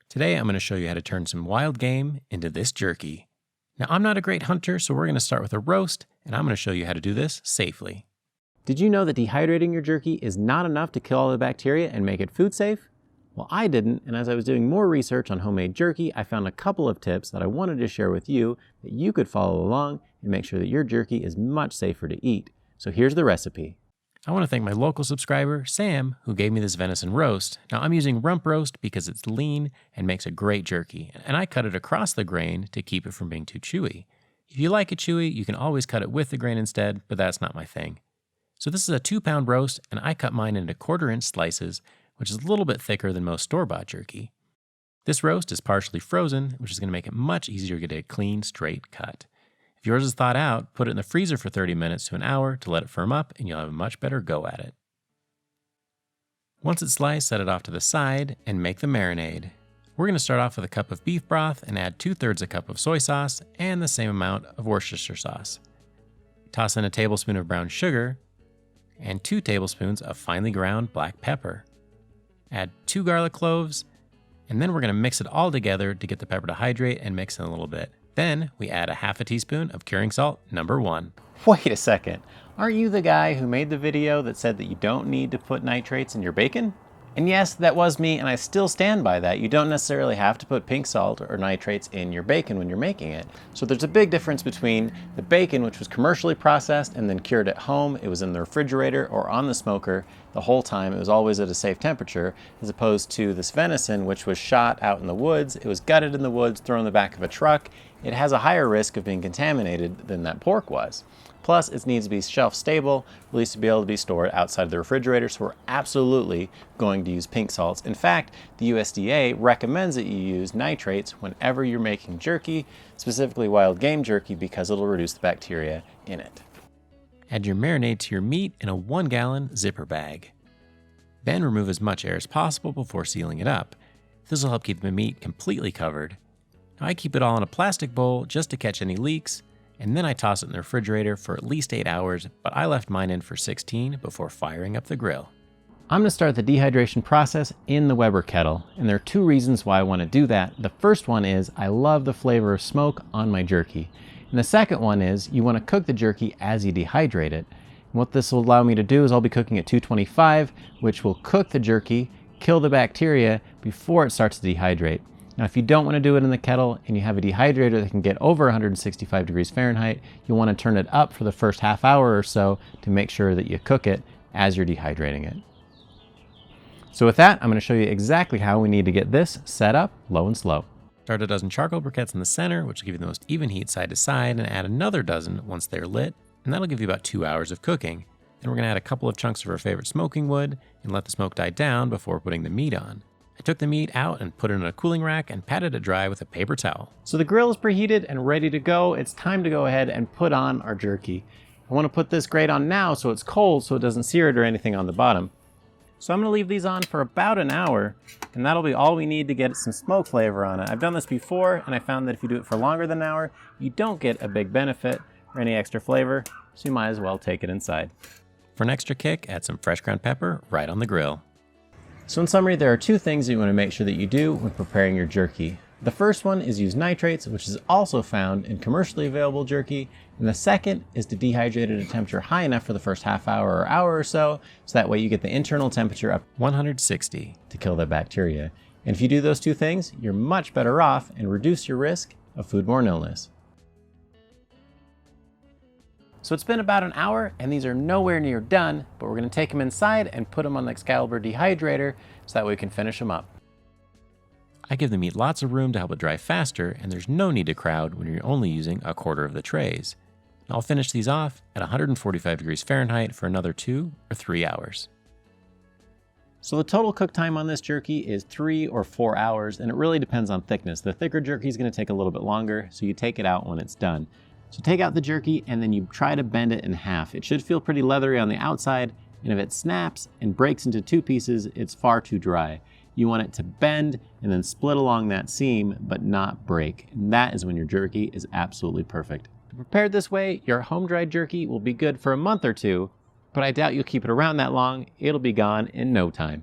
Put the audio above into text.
Today I'm going to show you how to turn some wild game into this jerky. Now I'm not a great hunter, so we're going to start with a roast, and I'm going to show you how to do this safely. Did you know that dehydrating your jerky is not enough to kill all the bacteria and make it food safe? Well, I didn't, and as I was doing more research on homemade jerky, I found a couple of tips that I wanted to share with you that you could follow along and make sure that your jerky is much safer to eat. So here's the recipe. I want to thank my local subscriber, Sam, who gave me this venison roast. Now I'm using rump roast because it's lean and makes a great jerky, and I cut it across the grain to keep it from being too chewy. If you like it chewy, you can always cut it with the grain instead, but that's not my thing. So this is a 2-pound roast, and I cut mine into 1/4-inch slices, which is a little bit thicker than most store-bought jerky. This roast is partially frozen, which is going to make it much easier to get a clean, straight cut. If yours is thawed out, put it in the freezer for 30 minutes to an hour to let it firm up, and you'll have a much better go at it. Once it's sliced, set it off to the side and make the marinade. We're going to start off with a cup of beef broth and add 2/3 a cup of soy sauce and the same amount of Worcestershire sauce. Toss in a tablespoon of brown sugar and 2 tablespoons of finely ground black pepper. Add 2 garlic cloves, and then we're going to mix it all together to get the pepper to hydrate and mix in a little bit. Then we add a 1/2 teaspoon of curing salt, number 1. Wait a second, aren't you the guy who made the video that said that you don't need to put nitrates in your bacon? And yes, that was me, and I still stand by that. You don't necessarily have to put pink salt or nitrates in your bacon when you're making it. So there's a big difference between the bacon, which was commercially processed and then cured at home. It was in the refrigerator or on the smoker the whole time. It was always at a safe temperature, as opposed to this venison, which was shot out in the woods. It was gutted in the woods, thrown in the back of a truck. It has a higher risk of being contaminated than that pork was. Plus, it needs to be shelf stable, at least to be able to be stored outside the refrigerator, so we're absolutely going to use pink salts. In fact, the USDA recommends that you use nitrates whenever you're making jerky, specifically wild game jerky, because it'll reduce the bacteria in it. Add your marinade to your meat in a 1-gallon zipper bag. Then remove as much air as possible before sealing it up. This will help keep the meat completely covered. Now, I keep it all in a plastic bowl just to catch any leaks, and then I toss it in the refrigerator for at least 8 hours, but I left mine in for 16 before firing up the grill. I'm going to start the dehydration process in the Weber kettle, and there are 2 reasons why I want to do that. The first one is I love the flavor of smoke on my jerky. And the second one is you want to cook the jerky as you dehydrate it. And what this will allow me to do is I'll be cooking at 225, which will cook the jerky, kill the bacteria before it starts to dehydrate. Now, if you don't want to do it in the kettle and you have a dehydrator that can get over 165 degrees Fahrenheit, you'll want to turn it up for the first half hour or so to make sure that you cook it as you're dehydrating it. So with that, I'm going to show you exactly how we need to get this set up low and slow. Start a dozen charcoal briquettes in the center, which will give you the most even heat side to side, and add another dozen once they're lit, and that'll give you about 2 hours of cooking. Then we're going to add a couple of chunks of our favorite smoking wood and let the smoke die down before putting the meat on. I took the meat out and put it in a cooling rack and patted it dry with a paper towel. So the grill is preheated and ready to go. It's time to go ahead and put on our jerky. I want to put this grate on now so it's cold so it doesn't sear it or anything on the bottom. So I'm going to leave these on for about an hour, and that'll be all we need to get some smoke flavor on it. I've done this before, and I found that if you do it for longer than an hour, you don't get a big benefit or any extra flavor, so you might as well take it inside. For an extra kick, add some fresh ground pepper right on the grill. So in summary, there are 2 things you want to make sure that you do when preparing your jerky. The first one is use nitrates, which is also found in commercially available jerky. And the second is to dehydrate at a temperature high enough for the first half hour or hour or so that way you get the internal temperature up 160 to kill the bacteria. And if you do those 2 things, you're much better off and reduce your risk of foodborne illness. So it's been about an hour, and these are nowhere near done, but we're going to take them inside and put them on the Excalibur dehydrator so that way we can finish them up. I give the meat lots of room to help it dry faster, and there's no need to crowd when you're only using 1/4 of the trays. I'll finish these off at 145 degrees Fahrenheit for another 2 or 3 hours. So the total cook time on this jerky is 3 or 4 hours, and it really depends on thickness. The thicker jerky is going to take a little bit longer, so you take it out when it's done. So take out the jerky and then you try to bend it in half. It should feel pretty leathery on the outside, and if it snaps and breaks into 2 pieces, it's far too dry. You want it to bend and then split along that seam, but not break. And that is when your jerky is absolutely perfect. Prepared this way, your home-dried jerky will be good for a month or 2, but I doubt you'll keep it around that long. It'll be gone in no time.